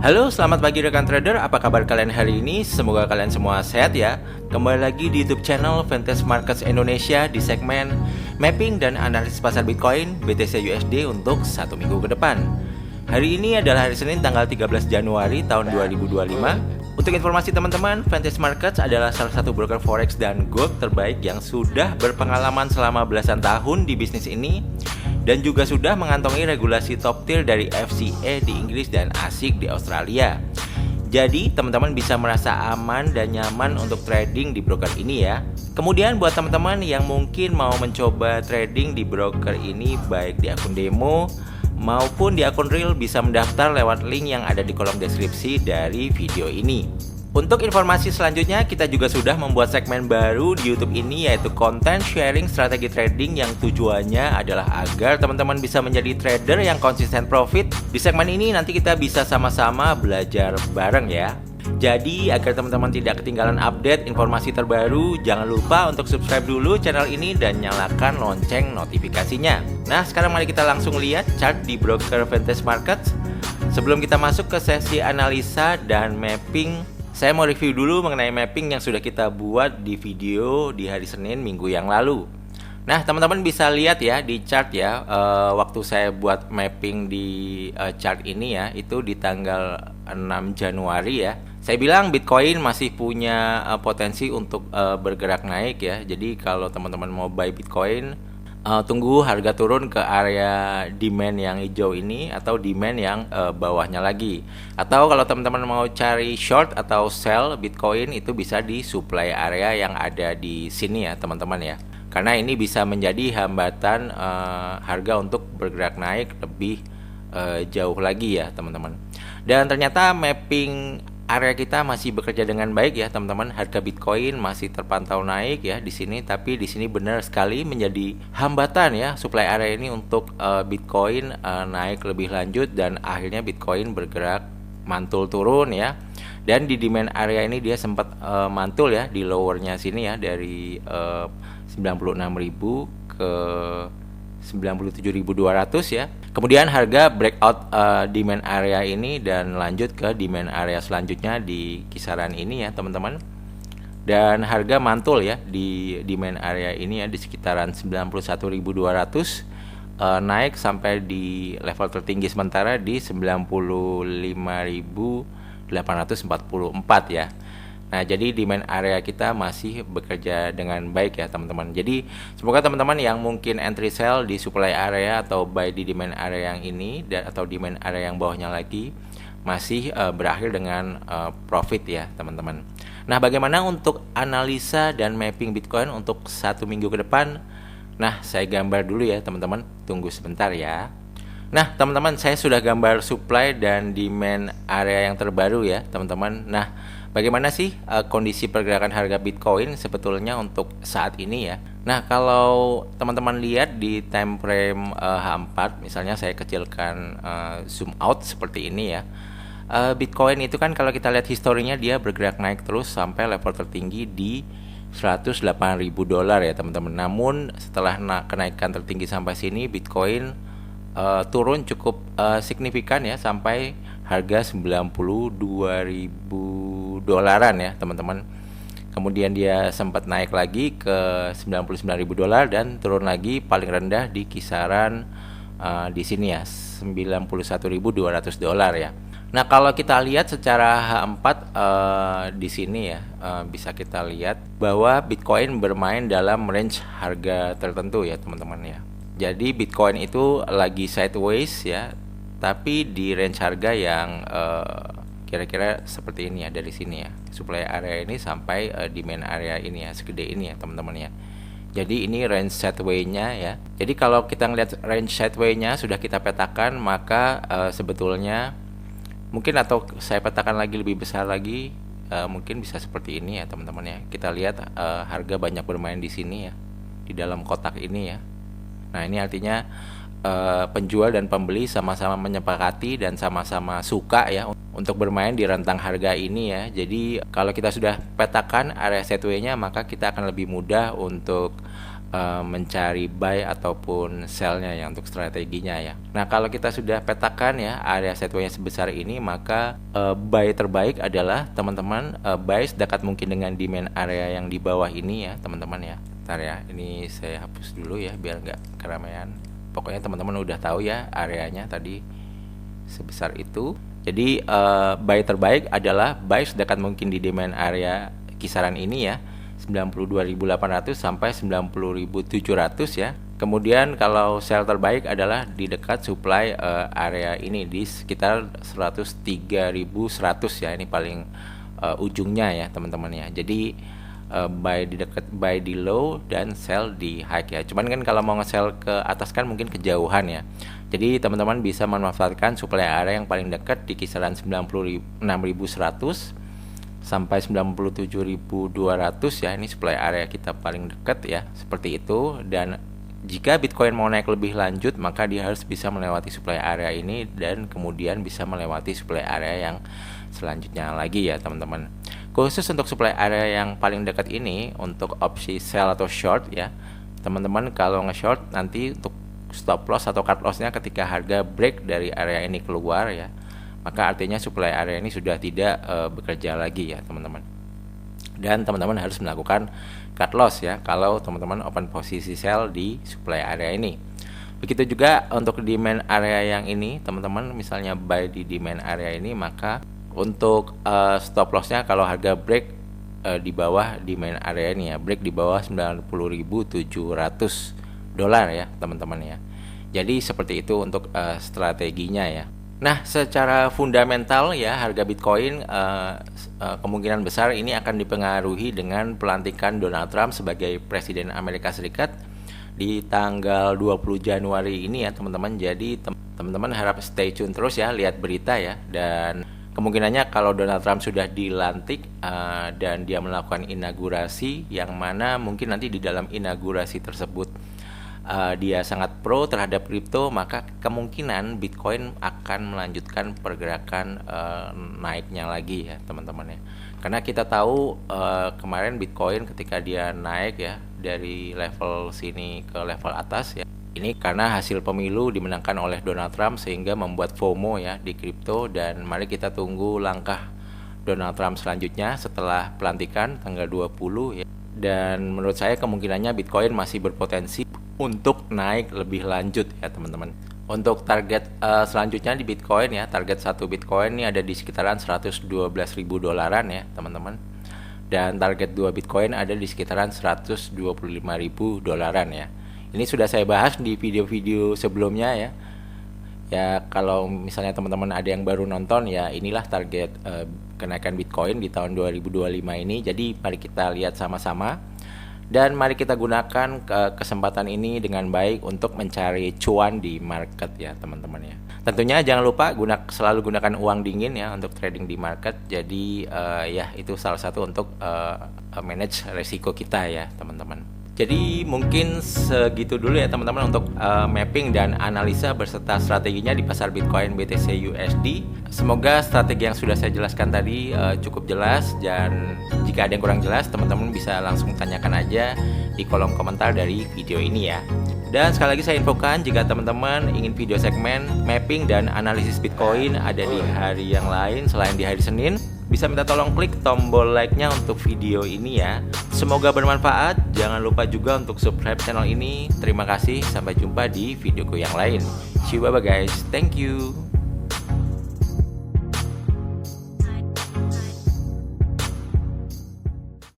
Halo, selamat pagi rekan trader. Apa kabar kalian hari ini? Semoga kalian semua sehat ya. Kembali lagi di YouTube channel Vantage Markets Indonesia di segmen mapping dan analisis pasar Bitcoin BTC USD untuk satu minggu ke depan. Hari ini adalah hari Senin tanggal 13 Januari tahun 2025. Untuk informasi teman-teman, Vantage Markets adalah salah satu broker forex dan gold terbaik yang sudah berpengalaman selama belasan tahun di bisnis ini dan juga sudah mengantongi regulasi top tier dari FCA di Inggris dan ASIC di Australia. Jadi teman-teman bisa merasa aman dan nyaman untuk trading di broker ini ya. Kemudian buat teman-teman yang mungkin mau mencoba trading di broker ini baik di akun demo maupun di akun real, bisa mendaftar lewat link yang ada di kolom deskripsi dari video ini. Untuk informasi selanjutnya, kita juga sudah membuat segmen baru di YouTube ini, yaitu konten sharing strategi trading yang tujuannya adalah agar teman-teman bisa menjadi trader yang konsisten profit. Di segmen ini nanti kita bisa sama-sama belajar bareng ya. Jadi agar teman-teman tidak ketinggalan update informasi terbaru, jangan lupa untuk subscribe dulu channel ini dan nyalakan lonceng notifikasinya. Nah, sekarang mari kita langsung lihat chart di broker Vantage Markets. Sebelum kita masuk ke sesi analisa dan mapping, saya mau review dulu mengenai mapping yang sudah kita buat di video di hari Senin minggu yang lalu. Nah, teman-teman bisa lihat ya di chart ya, waktu saya buat mapping di chart ini ya, itu di tanggal 6 Januari ya. Saya bilang Bitcoin masih punya potensi untuk bergerak naik ya. Jadi kalau teman-teman mau buy Bitcoin, tunggu harga turun ke area demand yang hijau ini atau demand yang bawahnya lagi. Atau kalau teman-teman mau cari short atau sell Bitcoin, itu bisa di supply area yang ada di sini ya teman-teman ya. Karena ini bisa menjadi hambatan harga untuk bergerak naik lebih jauh lagi ya teman-teman. Dan ternyata mapping area kita masih bekerja dengan baik ya teman-teman. Harga Bitcoin masih terpantau naik ya di sini, tapi di sini benar sekali menjadi hambatan ya supply area ini untuk Bitcoin naik lebih lanjut, dan akhirnya Bitcoin bergerak mantul turun ya. Dan di demand area ini dia sempat mantul ya di lowernya sini ya, dari 96.000 ke 97.200 ya. Kemudian harga breakout demand area ini dan lanjut ke demand area selanjutnya di kisaran ini ya teman-teman. Dan harga mantul ya di demand area ini ya di sekitaran 91.200, naik sampai di level tertinggi sementara di 95.844 ya. Nah, jadi demand area kita masih bekerja dengan baik ya teman-teman. Jadi semoga teman-teman yang mungkin entry sell di supply area atau buy di demand area yang ini atau demand area yang bawahnya lagi masih berakhir dengan profit ya teman-teman. Nah, bagaimana untuk analisa dan mapping Bitcoin untuk satu minggu ke depan? Nah, saya gambar dulu ya teman-teman. Tunggu sebentar ya. Nah, teman-teman, saya sudah gambar supply dan demand area yang terbaru ya teman-teman. Nah, bagaimana sih kondisi pergerakan harga Bitcoin sebetulnya untuk saat ini ya? Nah, kalau teman-teman lihat di time frame H4, misalnya saya kecilkan zoom out seperti ini ya. Bitcoin itu kan kalau kita lihat historinya dia bergerak naik terus sampai level tertinggi di $108.000 ya teman-teman. Namun setelah kenaikan tertinggi sampai sini, Bitcoin turun cukup signifikan ya sampai harga $92.000 ya teman-teman. Kemudian dia sempat naik lagi ke $99.000 dan turun lagi paling rendah di kisaran di sini ya $91.200 ya. Nah, kalau kita lihat secara H4 di sini ya, bisa kita lihat bahwa Bitcoin bermain dalam range harga tertentu ya teman-teman ya. Jadi Bitcoin itu lagi sideways ya, tapi di range harga yang kira-kira seperti ini ya, dari sini ya, supply area ini sampai demand area ini ya, segede ini ya teman-teman ya. Jadi ini range sideway-nya ya. Jadi kalau kita ngelihat range sideway-nya sudah kita petakan, maka sebetulnya mungkin, atau saya petakan lagi lebih besar lagi, mungkin bisa seperti ini ya teman-teman ya. Kita lihat harga banyak bermain di sini ya, di dalam kotak ini ya. Nah, ini artinya penjual dan pembeli sama-sama menyepakati dan sama-sama suka ya untuk bermain di rentang harga ini ya. Jadi kalau kita sudah petakan area sideway-nya, maka kita akan lebih mudah untuk mencari buy ataupun sell-nya ya untuk strateginya ya. Nah, kalau kita sudah petakan ya area sideways sebesar ini, maka buy terbaik adalah teman-teman buy sedekat mungkin dengan demand area yang di bawah ini ya teman-teman ya. Bentar ya, ini saya hapus dulu ya biar nggak keramaian. Pokoknya teman-teman udah tahu ya areanya tadi sebesar itu. Jadi buy terbaik adalah buy sedekat mungkin di demand area kisaran ini ya, 92.800 sampai 90.700 ya. Kemudian kalau sell terbaik adalah di dekat supply area ini di sekitar 103.100 ya. Ini paling ujungnya ya teman-teman ya. Jadi buy di dekat, buy di low dan sell di high ya. Cuman kan kalau mau nge-sell ke atas kan mungkin kejauhan ya. Jadi teman-teman bisa memanfaatkan supply area yang paling dekat di kisaran 96.100 sampai 97.200 ya. Ini supply area kita paling dekat ya, seperti itu. Dan jika Bitcoin mau naik lebih lanjut, maka dia harus bisa melewati supply area ini dan kemudian bisa melewati supply area yang selanjutnya lagi ya teman-teman. Khusus untuk supply area yang paling dekat ini untuk opsi sell atau short ya, teman-teman kalau nge-short nanti untuk stop loss atau cut loss-nya ketika harga break dari area ini keluar ya, maka artinya supply area ini sudah tidak bekerja lagi ya teman-teman. Dan teman-teman harus melakukan cut loss ya kalau teman-teman open posisi sell di supply area ini. Begitu juga untuk demand area yang ini, teman-teman misalnya buy di demand area ini, maka untuk stop loss-nya kalau harga break di bawah demand area ini ya, break di bawah 90.700 dolar ya teman-teman ya. Jadi seperti itu untuk strateginya ya. Nah, secara fundamental ya harga Bitcoin kemungkinan besar ini akan dipengaruhi dengan pelantikan Donald Trump sebagai Presiden Amerika Serikat di tanggal 20 Januari ini ya teman-teman. Jadi teman-teman harap stay tune terus ya, lihat berita ya. Dan kemungkinannya kalau Donald Trump sudah dilantik dan dia melakukan inaugurasi, yang mana mungkin nanti di dalam inaugurasi tersebut dia sangat pro terhadap kripto, maka kemungkinan Bitcoin akan melanjutkan pergerakan naiknya lagi ya teman-teman ya. Karena kita tahu kemarin Bitcoin ketika dia naik ya dari level sini ke level atas ya, ini karena hasil pemilu dimenangkan oleh Donald Trump sehingga membuat FOMO ya di kripto. Dan mari kita tunggu langkah Donald Trump selanjutnya setelah pelantikan tanggal 20 ya. Dan menurut saya kemungkinannya Bitcoin masih berpotensi untuk naik lebih lanjut ya teman-teman. Untuk target selanjutnya di Bitcoin ya, target 1 Bitcoin ini ada di sekitaran 112.000 dolaran ya teman-teman. Dan target 2 Bitcoin ada di sekitaran 125.000 dolaran ya. Ini sudah saya bahas di video-video sebelumnya ya. Ya kalau misalnya teman-teman ada yang baru nonton ya, inilah target kenaikan Bitcoin di tahun 2025 ini. Jadi mari kita lihat sama-sama. Dan mari kita gunakan kesempatan ini dengan baik untuk mencari cuan di market ya teman-teman ya. Tentunya jangan lupa selalu gunakan uang dingin ya untuk trading di market. Jadi ya itu salah satu untuk manage resiko kita ya teman-teman. Jadi mungkin segitu dulu ya teman-teman untuk mapping dan analisa beserta strateginya di pasar Bitcoin BTC USD. Semoga strategi yang sudah saya jelaskan tadi cukup jelas, dan jika ada yang kurang jelas teman-teman bisa langsung tanyakan aja di kolom komentar dari video ini ya. Dan sekali lagi saya infokan, jika teman-teman ingin video segmen mapping dan analisis Bitcoin ada di hari yang lain selain di hari Senin, bisa minta tolong klik tombol like-nya untuk video ini ya. Semoga bermanfaat. Jangan lupa juga untuk subscribe channel ini. Terima kasih, sampai jumpa di videoku yang lain. See you, bye bye guys. Thank you.